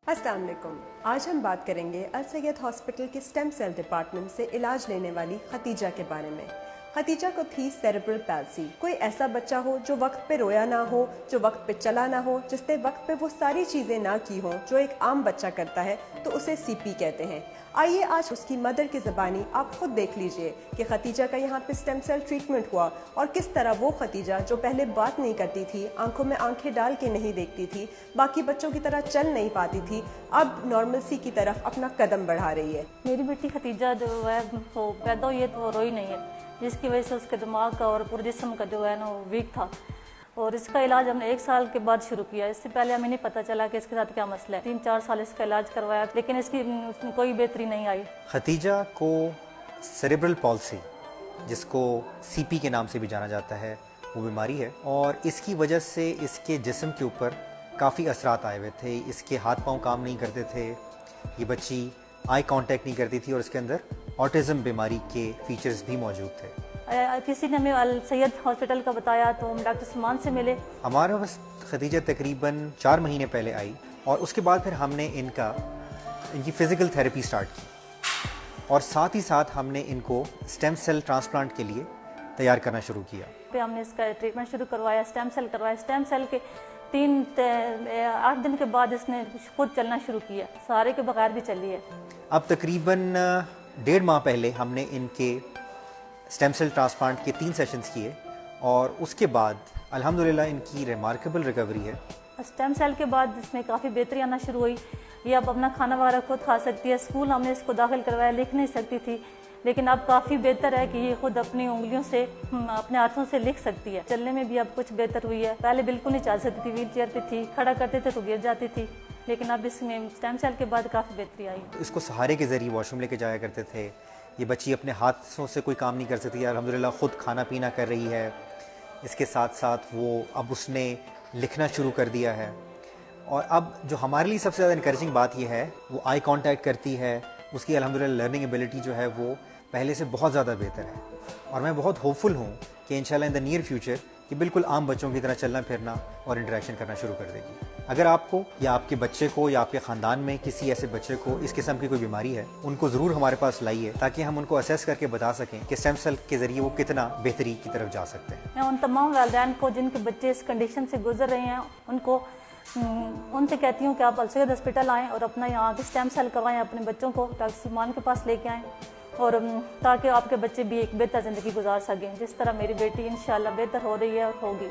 अस्सलाम वालेकुम। आज हम बात करेंगे अल सैयद हॉस्पिटल के स्टेम सेल डिपार्टमेंट से इलाज लेने वाली खतीजा के बारे में। खतीजा को थी सेरेब्रल पैल्सी। कोई ऐसा बच्चा हो जो वक्त पे रोया ना हो, जो वक्त पे चला ना हो, जिसने वक्त पे वो सारी चीज़ें ना की हों जो एक आम बच्चा करता है, तो उसे सीपी कहते हैं। आइए आज उसकी मदर की ज़बानी आप खुद देख लीजिए कि खतीजा का यहाँ पे स्टेम सेल ट्रीटमेंट हुआ और किस तरह वो खतीजा जो पहले बात नहीं करती थी, आंखों में आंखें डाल के नहीं देखती थी, बाकी बच्चों की तरह चल नहीं पाती थी, अब नॉर्मलसी की तरफ अपना कदम बढ़ा रही है। मेरी बेटी खतीजा जो है वो पैदा हुई है तो वो रोई नहीं है, जिसकी वजह से उसके दिमाग का और पूरे जिस्म का जो है ना वो वीक था। और इसका इलाज हमने 1 साल के बाद शुरू किया। इससे पहले हमें नहीं पता चला कि इसके साथ क्या मसला है। 3-4 साल इसका इलाज करवाया लेकिन इसकी कोई बेहतरी नहीं आई। खतीजा को सेरेब्रल पॉल्सी, जिसको सीपी के नाम से भी जाना जाता है, वो बीमारी है और इसकी वजह से इसके जिस्म के ऊपर काफ़ी असरात आए हुए थे। इसके हाथ पांव काम नहीं करते थे, ये बच्ची आई कांटेक्ट नहीं करती थी और इसके अंदर ऑटिज़म बीमारी के फीचर्स भी मौजूद थे। किसी ने हमें अल सैयद हॉस्पिटल का बताया तो हम डॉक्टर सलमान से मिले। हमारे पास खतीजा तकरीबन 4 महीने पहले आई और उसके बाद फिर हमने इनकी फ़िज़िकल थेरेपी स्टार्ट की और साथ ही साथ हमने इनको स्टेम सेल ट्रांसप्लांट के लिए तैयार करना शुरू किया। फिर हमने इसका ट्रीटमेंट शुरू करवाया, स्टेम सेल करवाया। स्टेम सेल के 8 दिन के बाद इसने खुद चलना शुरू किया, सहारे के बगैर भी चली है। अब तकरीबन 1.5 माह पहले हमने इनके स्टेम सेल ट्रांसप्लांट के 3 सेशंस किए और उसके बाद अल्हम्दुलिल्लाह इनकी रिमार्केबल रिकवरी है। स्टेम सेल के बाद इसमें काफ़ी बेहतरी आना शुरू हुई। ये अब अपना खाना वगैरह खुद खा सकती है। स्कूल हमने इसको दाखिल करवाया, लिख नहीं सकती थी, लेकिन अब काफ़ी बेहतर है कि ये खुद अपनी उंगलियों से अपने हाथों से लिख सकती है। चलने में भी अब कुछ बेहतर हुई है। पहले बिल्कुल नहीं चल सकती थी, व्हील चेयर पे थी, खड़ा करते थे तो गिर जाती थी, लेकिन अब इसमें स्टेम सेल के बाद काफ़ी बेहतरी आई। इसको सहारे के ज़रिए वॉशरूम लेके जाया करते थे। ये बच्ची अपने हाथों से कोई काम नहीं कर सकती, अल्हम्दुलिल्लाह ख़ुद खाना पीना कर रही है। इसके साथ साथ वो अब उसने लिखना शुरू कर दिया है और अब जो हमारे लिए सबसे ज़्यादा इनकरेजिंग बात ये है, वो आई कांटेक्ट करती है। उसकी अल्हम्दुलिल्लाह लर्निंग एबिलिटी जो है वो पहले से बहुत ज़्यादा बेहतर है और मैं बहुत होपफुल हूँ कि इंशाल्लाह इन द नियर फ्यूचर कि बिल्कुल आम बच्चों की तरह चलना फिरना और इंटरेक्शन करना शुरू कर देगी। अगर आपको या आपके बच्चे को या आपके ख़ानदान में किसी ऐसे बच्चे को इस किस्म की कोई बीमारी है, उनको ज़रूर हमारे पास लाइए ताकि हम उनको असेस करके बता सकें कि स्टेम सेल के ज़रिए वो कितना बेहतरी की तरफ जा सकते हैं। मैं उन तमाम वालिदैन को जिनके बच्चे इस कंडीशन से गुजर रहे हैं उनसे कहती हूँ कि आप अल सैयद हॉस्पिटल आएँ और अपना यहाँ के स्टेम सेल करवाएँ, अपने बच्चों को डॉक्टर सलमान के पास लेके आएँ और ताकि आपके बच्चे भी एक बेहतर ज़िंदगी गुजार सकें, जिस तरह मेरी बेटी इंशाल्लाह बेहतर हो रही है और होगी।